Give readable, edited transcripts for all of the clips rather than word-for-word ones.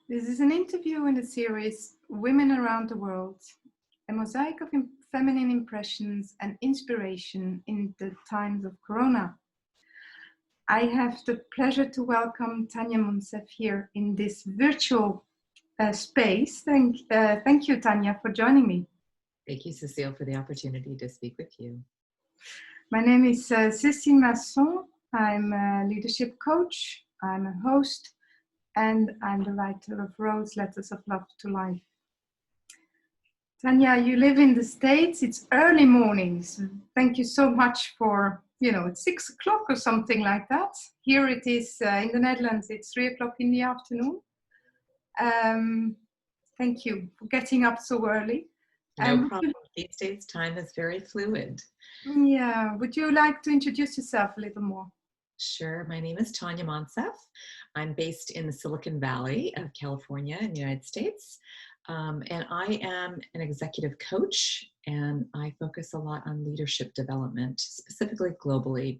This is an interview in the series Women Around the World, a mosaic of feminine impressions and inspiration in the times of Corona. I have the pleasure to welcome Tanya Monsef here in this virtual space. Thank you, Tanya, for joining me. Thank you, Cécile, for the opportunity to speak with you. My name is Cécile Masson. I'm a leadership coach, I'm a host, and I'm the writer of Rose Letters of Love to Life. Tanya, you live in the States, it's early mornings. Thank you so much for, it's 6 o'clock or something like that. Here it is in the Netherlands, it's 3 o'clock in the afternoon. Thank you for getting up so early. No problem. These days, time is very fluid. Yeah, would you like to introduce yourself a little more? Sure. My name is Tanya Monsef. I'm based in the Silicon Valley of California in the United States. And I am an executive coach, and I focus a lot on leadership development, specifically globally.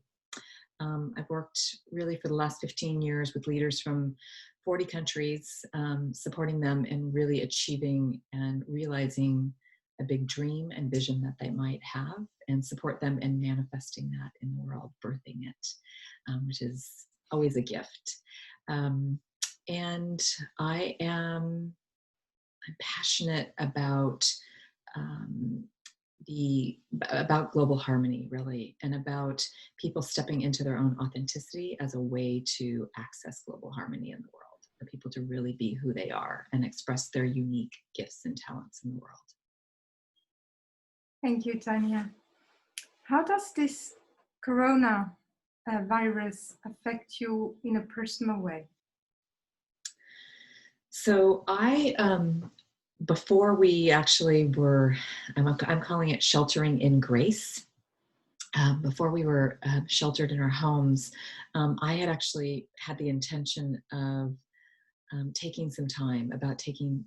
I've worked really for the last 15 years with leaders from 40 countries, supporting them in really achieving and realizing a big dream and vision that they might have, and support them in manifesting that in the world, birthing it, which is always a gift. And I'm passionate about about global harmony, really, and about people stepping into their own authenticity as a way to access global harmony in the world, for people to really be who they are and express their unique gifts and talents in the world. Thank you, Tanya. How does this Corona virus affect you in a personal way? So before we actually were, I'm calling it sheltering in grace. Before we were sheltered in our homes, I had actually had the intention of taking some time, taking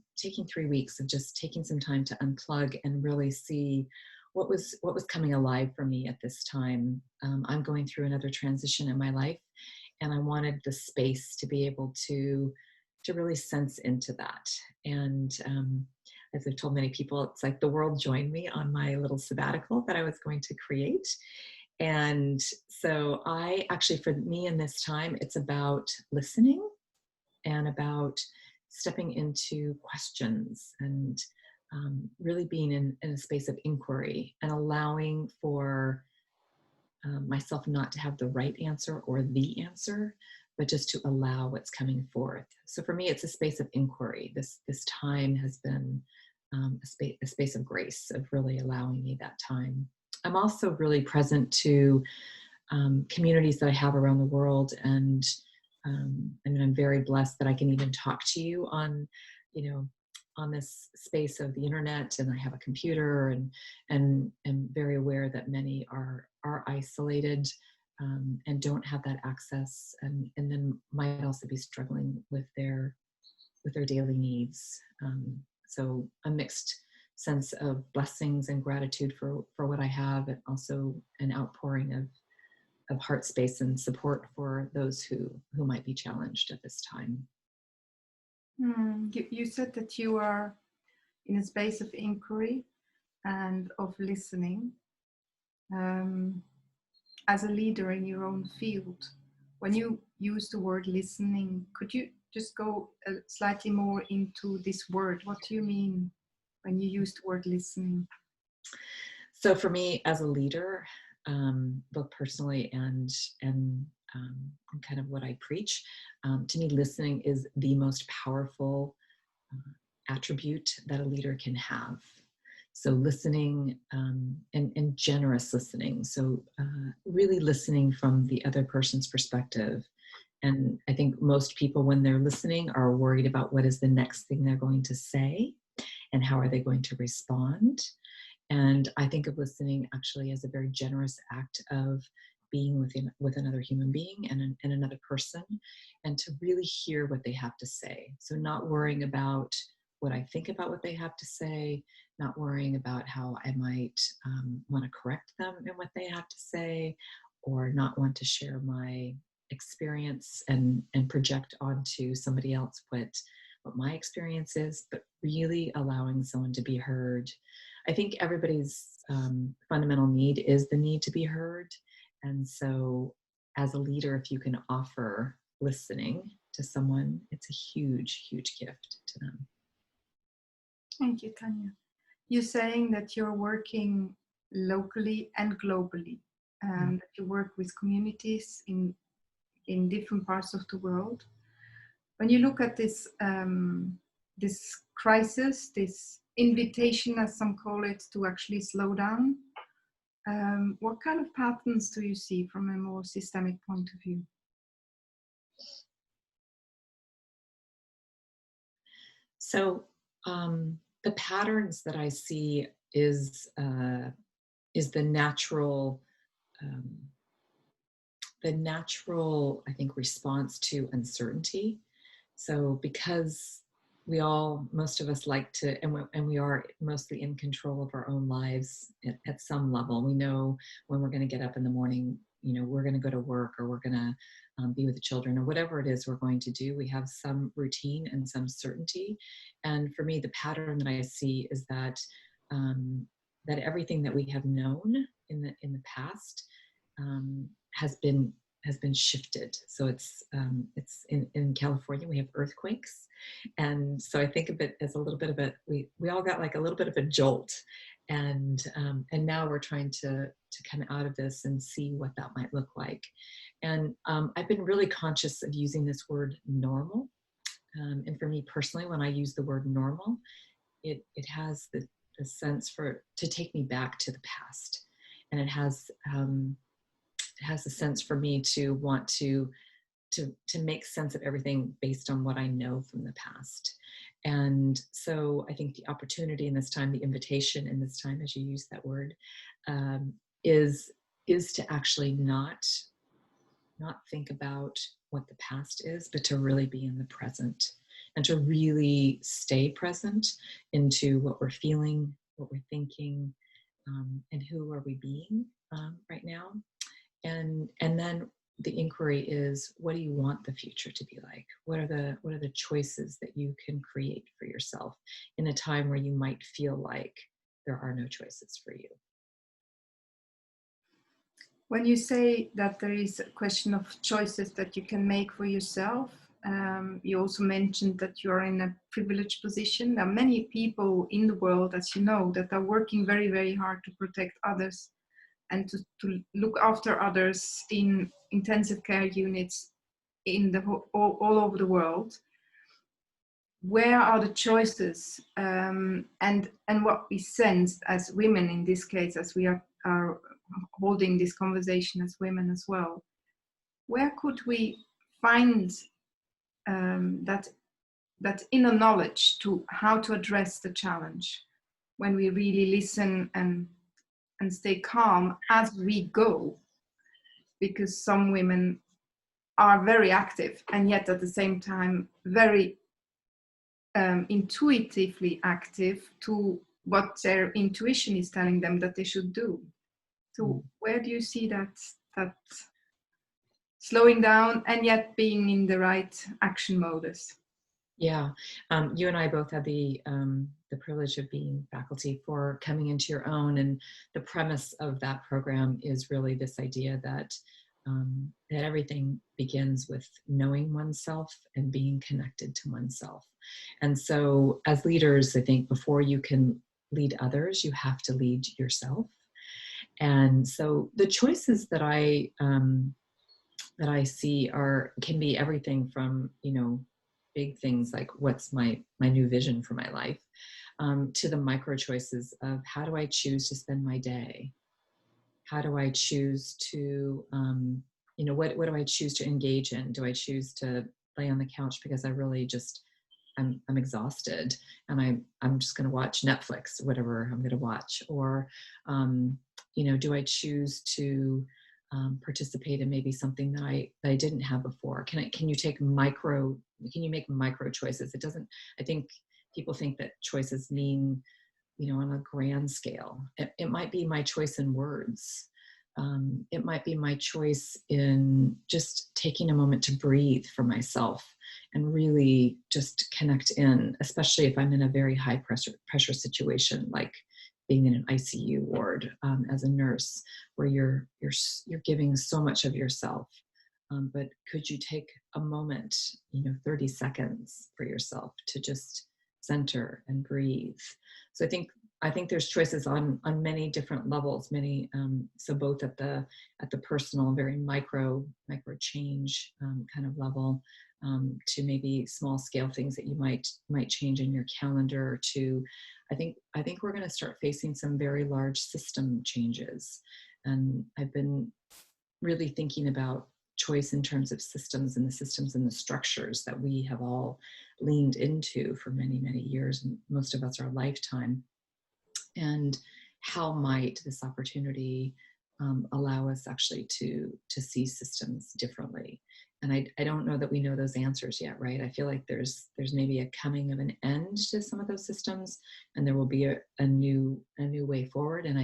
3 weeks of just taking some time to unplug and really see what was coming alive for me at this time. I'm going through another transition in my life, and I wanted the space to be able to really sense into that. And as I've told many people, it's like the world joined me on my little sabbatical that I was going to create. And so for me in this time, it's about listening and about stepping into questions and really being in a space of inquiry and allowing for myself not to have the right answer or the answer, but just to allow what's coming forth. So for me, it's a space of inquiry. This time has been a space of grace, of really allowing me that time. I'm also really present to communities that I have around the world, and I'm very blessed that I can even talk to you on this space of the internet, and I have a computer, and very aware that many are isolated and don't have that access, and then might also be struggling with their daily needs. So a mixed sense of blessings and gratitude for what I have, and also an outpouring of heart space and support for those who might be challenged at this time. You said that you are in a space of inquiry and of listening. As a leader in your own field, when you use the word listening, could you just go slightly more into this word? What do you mean when you use the word listening? So for me as a leader, both personally and kind of what I preach, to me, listening is the most powerful attribute that a leader can have. So listening and generous listening. So really listening from the other person's perspective. And I think most people, when they're listening, are worried about what is the next thing they're going to say and how are they going to respond. And I think of listening actually as a very generous act of being with another human being and another person, and to really hear what they have to say. So not worrying about what I think about what they have to say, not worrying about how I might want to correct them in what they have to say, or not want to share my experience and project onto somebody else what what my experience is, but really allowing someone to be heard. I think everybody's fundamental need is the need to be heard. And so as a leader, if you can offer listening to someone, it's a huge, huge gift to them. Thank you, Tanya. You're saying that you're working locally and globally, and that you work with communities in different parts of the world. When you look at this this crisis, this invitation, as some call it, to actually slow down, what kind of patterns do you see from a more systemic point of view? So the patterns that I see is the natural, I think, response to uncertainty. So because most of us like to, and we are mostly in control of our own lives at some level. We know when we're going to get up in the morning, we're going to go to work, or we're going to be with the children, or whatever it is we're going to do. We have some routine and some certainty. And for me, the pattern that I see is that that everything that we have known in the past has been shifted. So it's in California, we have earthquakes. And so I think of it as a little bit of we all got like a little bit of a jolt. And now we're trying to come out of this and see what that might look like. And I've been really conscious of using this word normal. And for me personally, when I use the word normal, it has the sense to take me back to the past. And it has a sense for me to want to make sense of everything based on what I know from the past. And so I think the opportunity in this time, the invitation in this time, as you use that word, is to actually not think about what the past is, but to really be in the present, and to really stay present into what we're feeling, what we're thinking, and who are we being right now. And then the inquiry is, what do you want the future to be like? What are the choices that you can create for yourself in a time where you might feel like there are no choices for you? When you say that there is a question of choices that you can make for yourself, you also mentioned that you're in a privileged position. There are many people in the world, as you know, that are working very, very hard to protect others and to look after others in intensive care units all over the world. Where are the choices, and what we sense as women in this case, as we are holding this conversation as women as well, where could we find that inner knowledge to how to address the challenge, when we really listen and stay calm as we go? Because some women are very active, and yet at the same time very intuitively active to what their intuition is telling them that they should do. So where do you see that slowing down and yet being in the right action modus? Yeah, you and I both had the privilege of being faculty for Coming Into Your Own, and the premise of that program is really this idea that that everything begins with knowing oneself and being connected to oneself. And so, as leaders, I think before you can lead others, you have to lead yourself. And so, the choices that I see can be everything from big things like what's my new vision for my life, to the micro choices of how do I choose to spend my day? How do I choose to, what do I choose to engage in? Do I choose to lay on the couch because I really I'm exhausted and I'm just going to watch Netflix, whatever I'm going to watch? Or, do I choose to participate in maybe something that I didn't have before? Can you make micro choices? I think people think that choices mean, on a grand scale. It might be my choice in words. It might be my choice in just taking a moment to breathe for myself, and really just connect in, especially if I'm in a very high pressure situation, like being in an ICU ward as a nurse, where you're giving so much of yourself. But could you take a moment, 30 seconds for yourself to just center and breathe? So I think there's choices on many different levels, so both at the personal, very micro change kind of level, to maybe small scale things that you might change in your calendar. To I think we're going to start facing some very large system changes, and I've been really thinking about choice in terms of systems and the structures that we have all leaned into for many years, and most of us our lifetime. And how might this opportunity allow us actually to see systems differently? And I don't know that we know those answers yet, right? I feel like there's maybe a coming of an end to some of those systems, and there will be a new way forward. And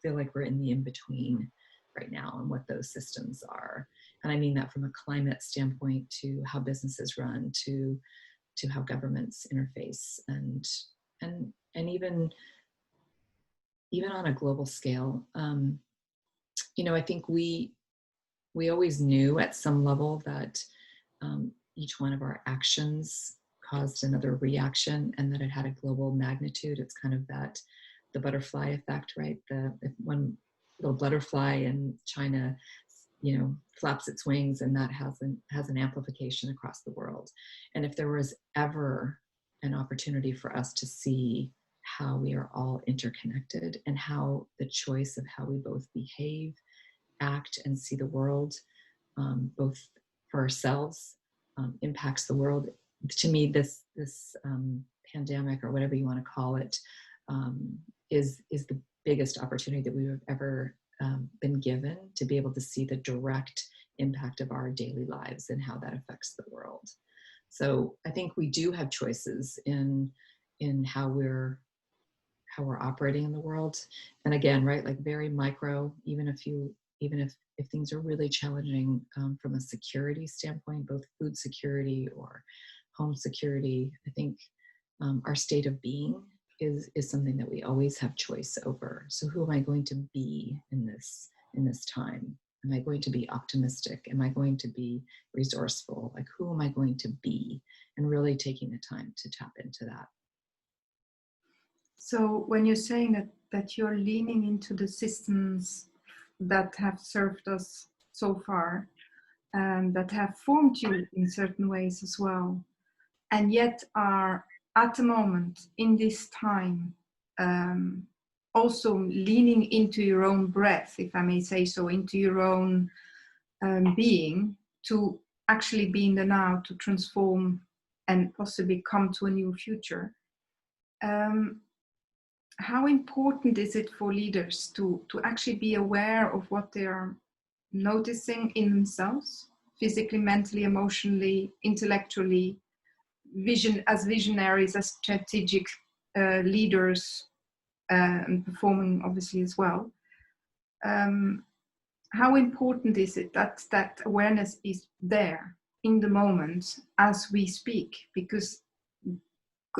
feel like we're in the in-between right now on what those systems are. And I mean that from a climate standpoint, to how businesses run, to how governments interface, and even on a global scale. I think we always knew at some level that each one of our actions caused another reaction, and that it had a global magnitude. It's kind of the butterfly effect, right? If one little butterfly in China, flaps its wings, and that has an amplification across the world. And if there was ever an opportunity for us to see how we are all interconnected, and how the choice of how we both behave, act, and see the world, both for ourselves, impacts the world. To me, this pandemic, or whatever you want to call it, is the biggest opportunity that we've ever been given, to be able to see the direct impact of our daily lives and how that affects the world. So I think we do have choices in how we're operating in the world. And again, right, like very micro, even if things are really challenging from a security standpoint, both food security or home security, I think our state of being is something that we always have choice over. So who am I going to be in this time? Am I going to be optimistic? Am I going to be resourceful? Like, who am I going to be? And really taking the time to tap into that. So when you're saying that you're leaning into the systems that have served us so far, and that have formed you in certain ways as well, and yet are at the moment in this time also leaning into your own breath, if I may say so, into your own being, to actually be in the now, to transform and possibly come to a new future. How important is it for leaders to actually be aware of what they are noticing in themselves, physically, mentally, emotionally, intellectually, as visionaries, as strategic leaders, and performing obviously as well? How important is it that awareness is there in the moment as we speak? Because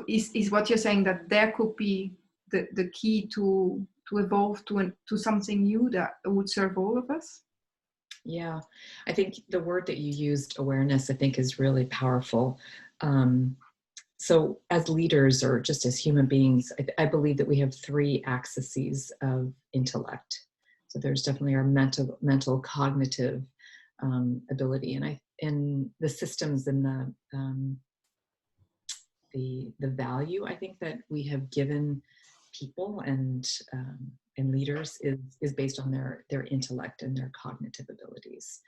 is what you're saying, that there could be the key to evolve to something new that would serve all of us? Yeah, I think the word that you used, awareness, I think is really powerful. So as leaders, or just as human beings, I believe that we have three axes of intellect. So there's definitely our mental cognitive ability, and the systems and the value, I think, that we have given people and leaders is based on their intellect and their cognitive abilities.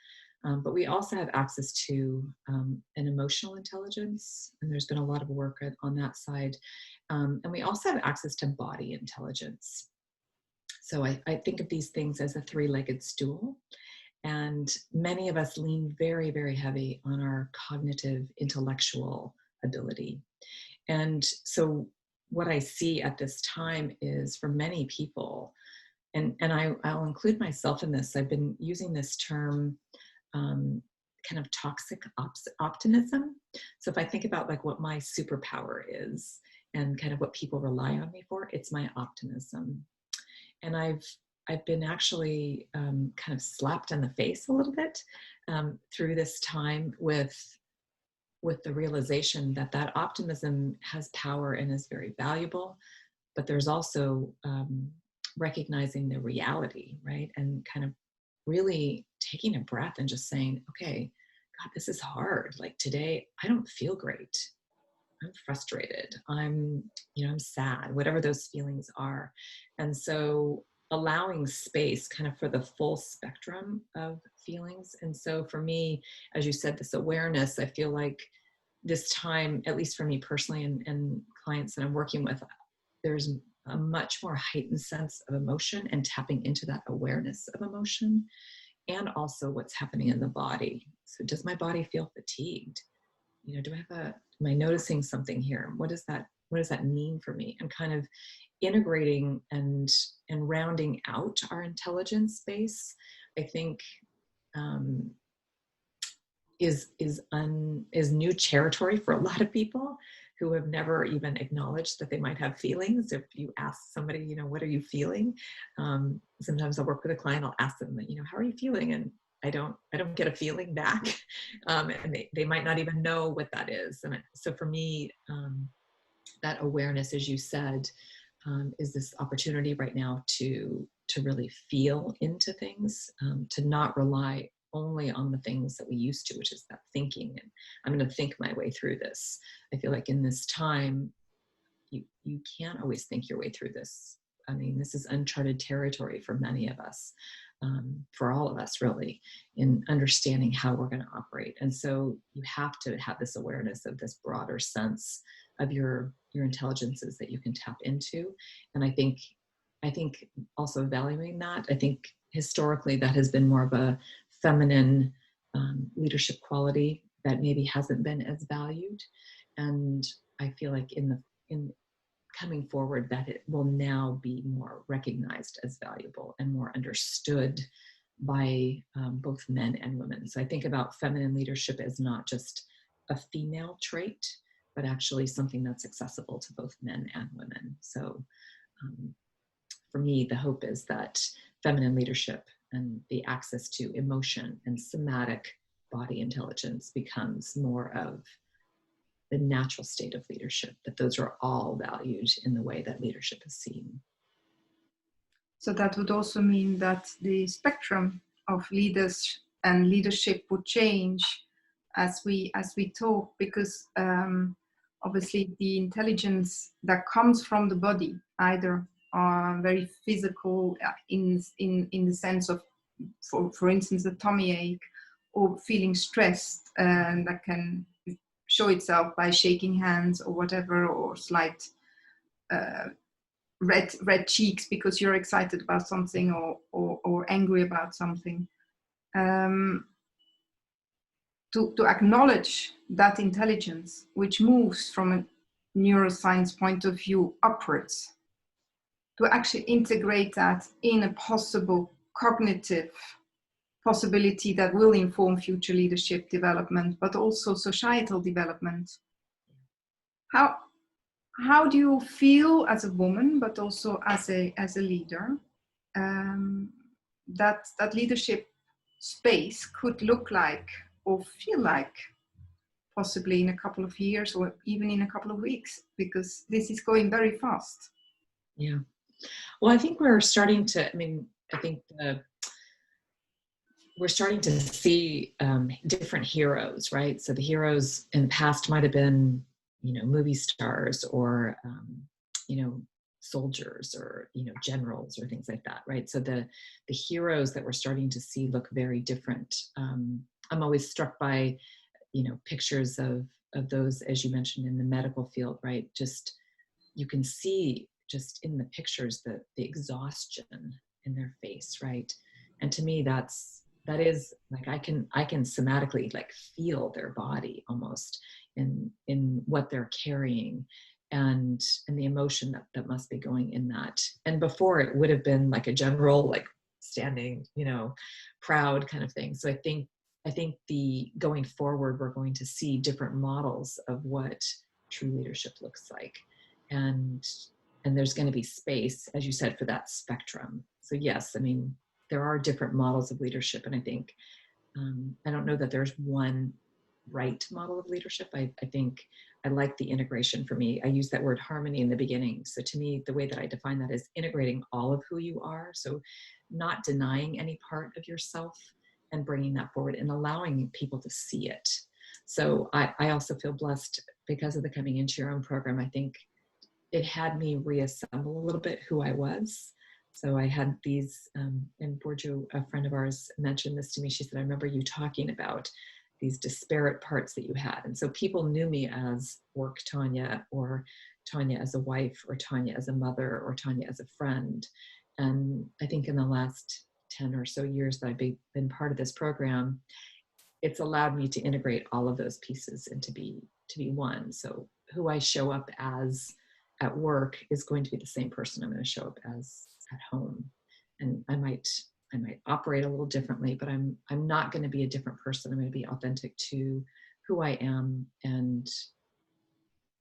But we also have access to an emotional intelligence, and there's been a lot of work on that side. And we also have access to body intelligence. So I think of these things as a three-legged stool. And many of us lean very, very heavy on our cognitive, intellectual ability. And so what I see at this time is, for many people, and I'll include myself in this, I've been using this term kind of toxic optimism. So if I think about like what my superpower is and kind of what people rely on me for, it's my optimism. And I've been actually kind of slapped in the face a little bit through this time with the realization that that optimism has power and is very valuable, but there's also recognizing the reality, right? And kind of really taking a breath and just saying, okay, God, this is hard. Like today, I don't feel great. I'm frustrated. I'm sad, whatever those feelings are. And so allowing space kind of for the full spectrum of feelings. And so for me, as you said, this awareness, I feel like this time, at least for me personally and clients that I'm working with, there's a much more heightened sense of emotion and tapping into that awareness of emotion and also what's happening in the body. So does my body feel fatigued? Am I noticing something here? What does that mean for me? And kind of integrating and rounding out our intelligence base, I think is new territory for a lot of people who have never even acknowledged that they might have feelings. If you ask somebody, what are you feeling? Sometimes I'll work with a client, I'll ask them, how are you feeling? And I don't get a feeling back. And they might not even know what that is. And so for me, that awareness, as you said, is this opportunity right now to really feel into things, to not rely only on the things that we used to, which is that thinking. And I'm going to think my way through this. I feel like in this time, you can't always think your way through this. I mean, this is uncharted territory for many of us, for all of us really, in understanding how we're going to operate. And so you have to have this awareness of this broader sense of your intelligences that you can tap into. And I think also valuing that, I think historically that has been more of a feminine leadership quality that maybe hasn't been as valued. And I feel like in coming forward that it will now be more recognized as valuable and more understood by both men and women. So I think about feminine leadership as not just a female trait, but actually something that's accessible to both men and women. So for me, the hope is that feminine leadership and the access to emotion and somatic body intelligence becomes more of the natural state of leadership, that those are all valued in the way that leadership is seen. So that would also mean that the spectrum of leaders and leadership would change as we talk, because obviously the intelligence that comes from the body either are very physical in the sense of, for instance, a tummy ache or feeling stressed, and that can show itself by shaking hands or whatever, or slight red cheeks because you're excited about something or angry about something. To acknowledge that intelligence, which moves from a neuroscience point of view upwards, to actually integrate that in a possible cognitive possibility that will inform future leadership development, but also societal development. How do you feel as a woman, but also as a leader, that leadership space could look like or feel like possibly in a couple of years or even in a couple of weeks, because this is going very fast? Yeah. Well, I think we're starting to, we're starting to see different heroes, right? So the heroes in the past might have been, movie stars or, soldiers or, generals or things like that, right? So the heroes that we're starting to see look very different. I'm always struck by, pictures of those, as you mentioned, in the medical field, right? Just, you can see just in the pictures the exhaustion in their face, right? And to me, that is like, I can somatically like feel their body almost in what they're carrying and the emotion that must be going in that. And before, it would have been like a general, like standing, proud kind of thing. So I think I think going forward, we're going to see different models of what true leadership looks like. And there's going to be space, as you said, for that spectrum. So yes, I mean, there are different models of leadership. And I think, I don't know that there's one right model of leadership. I think I like the integration. For me, I use that word harmony in the beginning. So to me, the way that I define that is integrating all of who you are. So not denying any part of yourself and bringing that forward and allowing people to see it. So I also feel blessed because of the Coming Into Your Own program. I think it had me reassemble a little bit who I was. So I had these, and Borjo, a friend of ours, mentioned this to me. She said, I remember you talking about these disparate parts that you had. And so people knew me as work Tanya, or Tanya as a wife, or Tanya as a mother, or Tanya as a friend. And I think in the last 10 or so years that I've been part of this program, it's allowed me to integrate all of those pieces and to be one. So who I show up as at work is going to be the same person I'm going to show up as at home. And I might operate a little differently, but I'm not going to be a different person. I'm going to be authentic to who I am and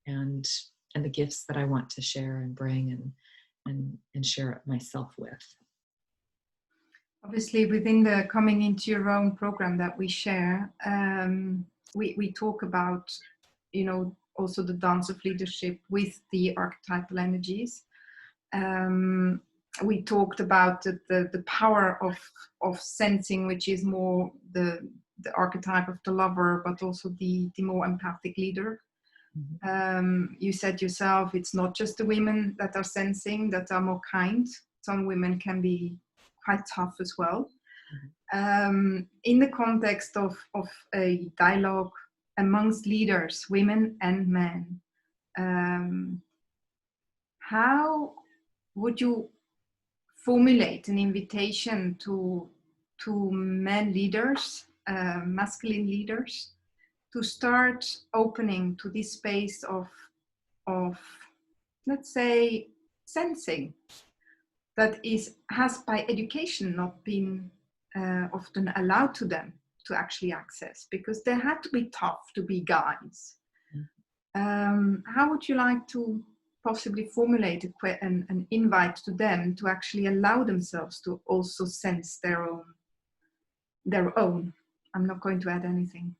the gifts that I want to share and bring and share myself with. Obviously, within the Coming Into Your Own program that we share, we talk about, also the dance of leadership with the archetypal energies. We talked about the power of sensing, which is more the archetype of the lover, but also the more empathic leader. You said yourself, it's not just the women that are sensing, that are more kind. Some women can be quite tough as well. In the context of a dialogue amongst leaders, women and men, how would you formulate an invitation to men leaders, masculine leaders, to start opening to this space of let's say, sensing that has by education not been often allowed to them to actually access, because they had to be tough to be guides. How would you like to possibly formulate an invite to them to actually allow themselves to also sense their own? I'm not going to add anything.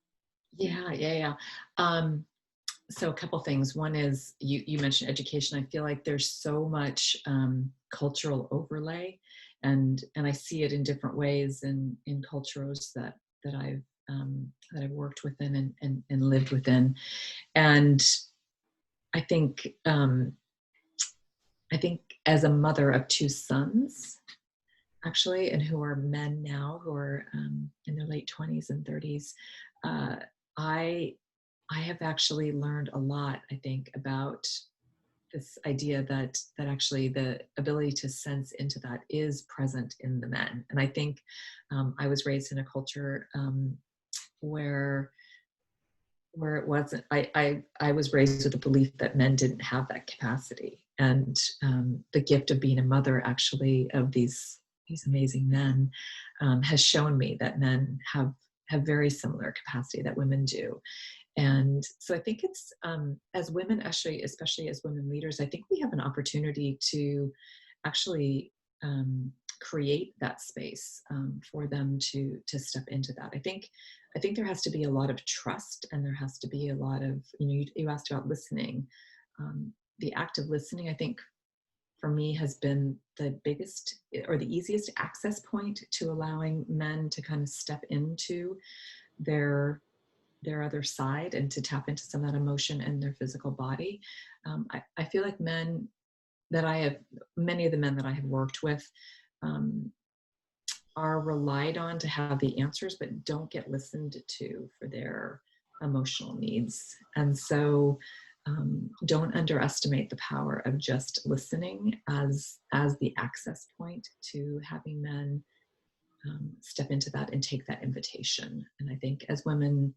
Yeah. So a couple things. One is you mentioned education. I feel like there's so much cultural overlay, and I see it in different ways in cultures that I've worked within and lived within. And I think as a mother of two sons, actually, and who are men now, who are in their late 20s and 30s, I have actually learned a lot, I think, about this idea that actually the ability to sense into that is present in the men. And I think I was raised in a culture where it wasn't. I was raised with the belief that men didn't have that capacity, and the gift of being a mother, actually, of these amazing men, has shown me that men have very similar capacity that women do. And so I think it's, as women, actually, especially as women leaders, I think we have an opportunity to actually create that space for them to step into that. I think there has to be a lot of trust, and there has to be a lot of, you asked about listening. The act of listening, I think, for me, has been the biggest or the easiest access point to allowing men to kind of step into their other side and to tap into some of that emotion in their physical body. I feel like many of the men that I have worked with are relied on to have the answers, but don't get listened to for their emotional needs. And so don't underestimate the power of just listening as the access point to having men step into that and take that invitation. And I think as women,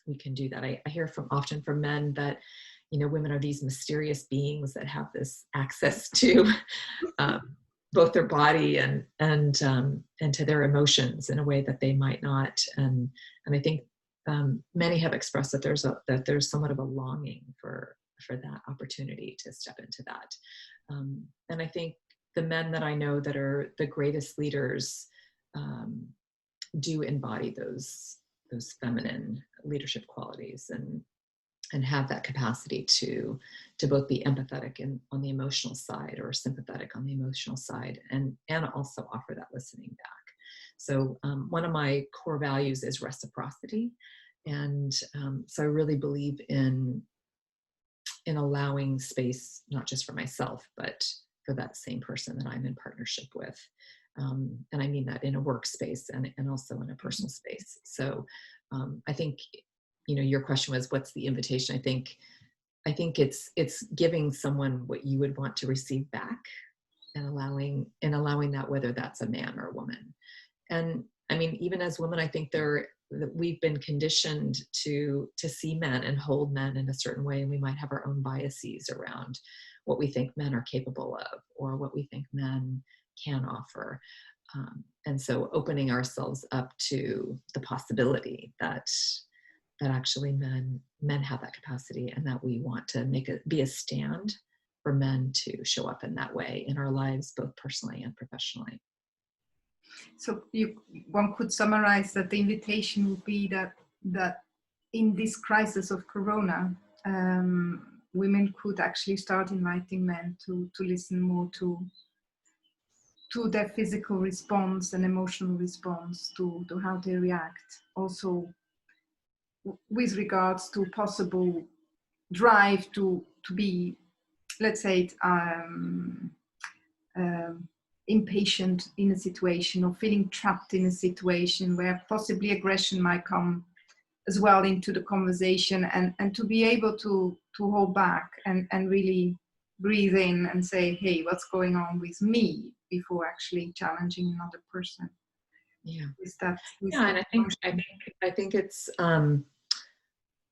we can do that. I hear often from men that, women are these mysterious beings that have this access to both their body and to their emotions in a way that they might not. And I think many have expressed that there's somewhat of a longing for that opportunity to step into that. And I think the men that I know that are the greatest leaders do embody those feminine leadership qualities and have that capacity to both be empathetic and on the emotional side, or sympathetic on the emotional side, and also offer that listening back. So one of my core values is reciprocity. And so I really believe in allowing space, not just for myself, but for that same person that I'm in partnership with. And I mean that in a workspace and also in a personal space. So I think, your question was, what's the invitation? I think it's giving someone what you would want to receive back, and allowing that, whether that's a man or a woman. And I mean, even as women, I think we've been conditioned to see men and hold men in a certain way, and we might have our own biases around what we think men are capable of, or what we think men can offer. And so opening ourselves up to the possibility that actually men have that capacity, and that we want to be a stand for men to show up in that way in our lives, both personally and professionally. So one could summarize that the invitation would be that in this crisis of Corona, women could actually start inviting men to listen more to their physical response and emotional response, to how they react. Also, with regards to possible drive to be, let's say, impatient in a situation, or feeling trapped in a situation where possibly aggression might come as well into the conversation, and to be able to hold back and really breathe in and say, hey, what's going on with me, before actually challenging another person. Yeah. And I think it's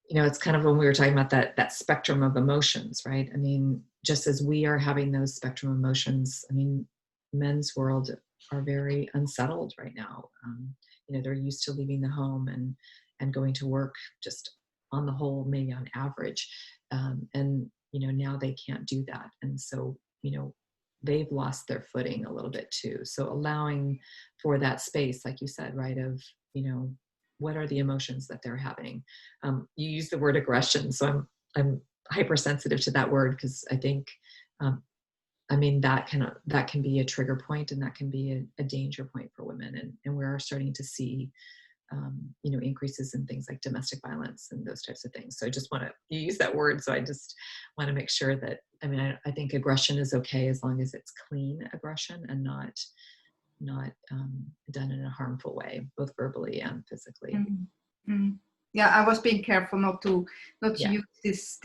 it's kind of when we were talking about that spectrum of emotions, right? I mean, just as we are having those spectrum of emotions, I mean, men's world are very unsettled right now. They're used to leaving the home and going to work, just on the whole, maybe on average. And now they can't do that. And so, they've lost their footing a little bit too. So allowing for that space, like you said, right, of, what are the emotions that they're having? You use the word aggression, so I'm hypersensitive to that word, because I think, that can be a trigger point, and that can be a danger point for women. And we are starting to see, increases in things like domestic violence and those types of things. So I just you use that word. So I just want to make sure that, I think aggression is okay as long as it's clean aggression and not done in a harmful way, both verbally and physically. Mm-hmm. Mm-hmm. Yeah, I was being careful not to use this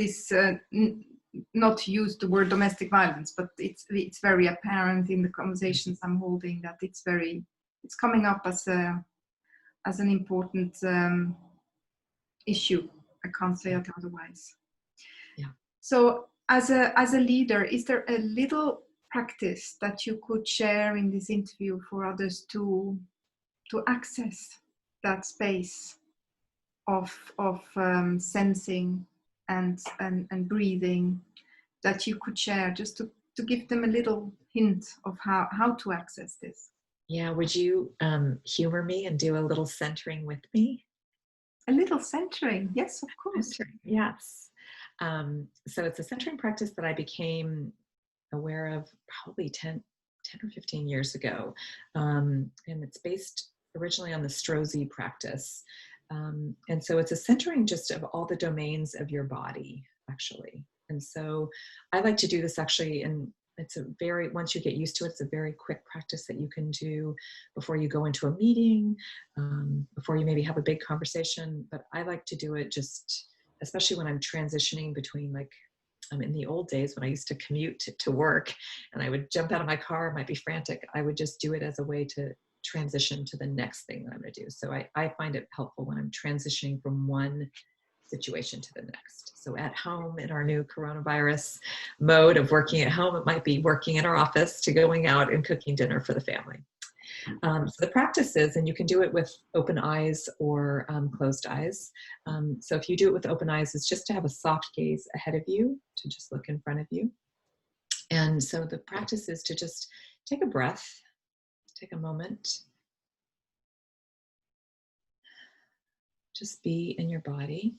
not to use the word domestic violence, but it's very apparent in the conversations I'm holding that it's coming up as an important issue. I can't say it otherwise. Yeah. So as a leader, is there a little practice that you could share in this interview for others to access that space of sensing and breathing, that you could share, just to give them a little hint of how to access this? Yeah, would you humor me and do a little centering with me? A little centering, yes, of course. Centering, yes. So it's a centering practice that I became aware of probably 10 or 15 years ago. And it's based originally on the Strozzi practice. And so it's a centering just of all the domains of your body, actually. And so I like to do this actually, and it's once you get used to it, it's a very quick practice that you can do before you go into a meeting, before you maybe have a big conversation. But I like to do it just, especially when I'm transitioning between, like, in the old days when I used to commute to work and I would jump out of my car, might be frantic, I would just do it as a way to transition to the next thing that I'm going to do. So I find it helpful when I'm transitioning from one situation to the next. So at home, in our new coronavirus mode of working at home, it might be working in our office to going out and cooking dinner for the family. So the practice is, and you can do it with open eyes or closed eyes. So if you do it with open eyes, it's just to have a soft gaze ahead of you, to just look in front of you. And so the practice is to just take a breath, take a moment, just be in your body.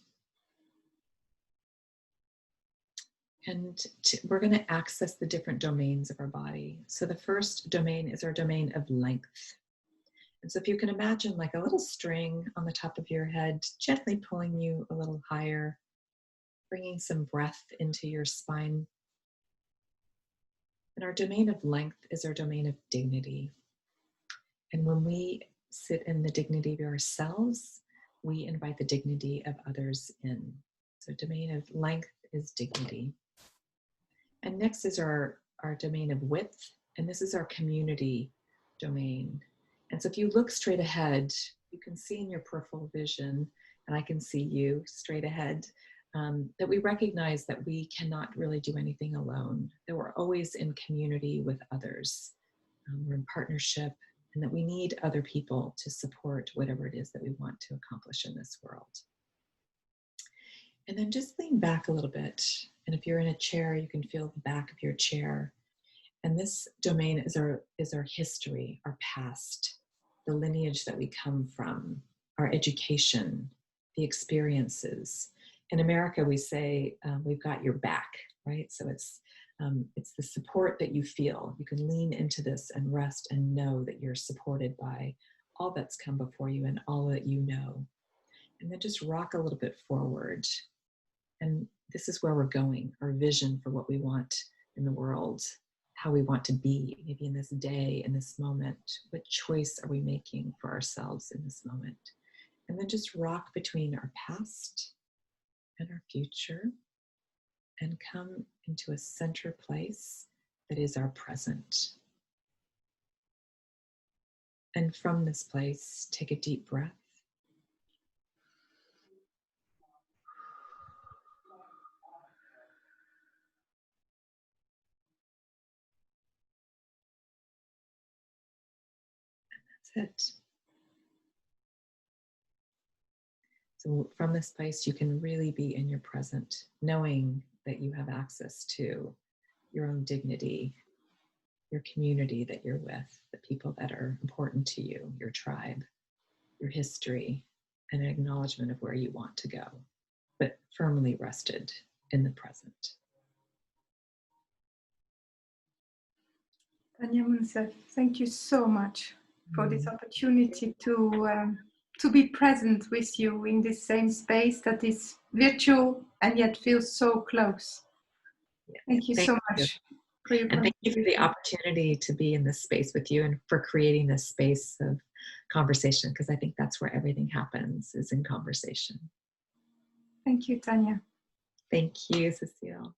And we're going to access the different domains of our body. So the first domain is our domain of length. And so if you can imagine like a little string on the top of your head, gently pulling you a little higher, bringing some breath into your spine. And our domain of length is our domain of dignity. And when we sit in the dignity of ourselves, we invite the dignity of others in. So domain of length is dignity. And next is our domain of width, and this is our community domain. And so if you look straight ahead, you can see in your peripheral vision, and I can see you straight ahead, that we recognize that we cannot really do anything alone, that we're always in community with others. We're in partnership, and that we need other people to support whatever it is that we want to accomplish in this world. And then just lean back a little bit. And if you're in a chair, you can feel the back of your chair. And this domain is our history, our past, the lineage that we come from, our education, the experiences. In America, we say, we've got your back, right? So it's the support that you feel. You can lean into this and rest and know that you're supported by all that's come before you and all that you know. And then just rock a little bit forward. And this is where we're going, our vision for what we want in the world, how we want to be, maybe in this day, in this moment. What choice are we making for ourselves in this moment? And then just rock between our past and our future and come into a center place that is our present. And from this place, take a deep breath. That's it. So from this place, you can really be in your present, knowing that you have access to your own dignity, your community that you're with, the people that are important to you, your tribe, your history, and an acknowledgement of where you want to go, but firmly rested in the present. Tanya Monsef, thank you so much for this opportunity to be present with you in this same space that is virtual and yet feels so close. Yes. Thank you so much. And thank you for the opportunity to be in this space with you and for creating this space of conversation, because I think that's where everything happens, is in conversation. Thank you, Tanya. Thank you, Cécile.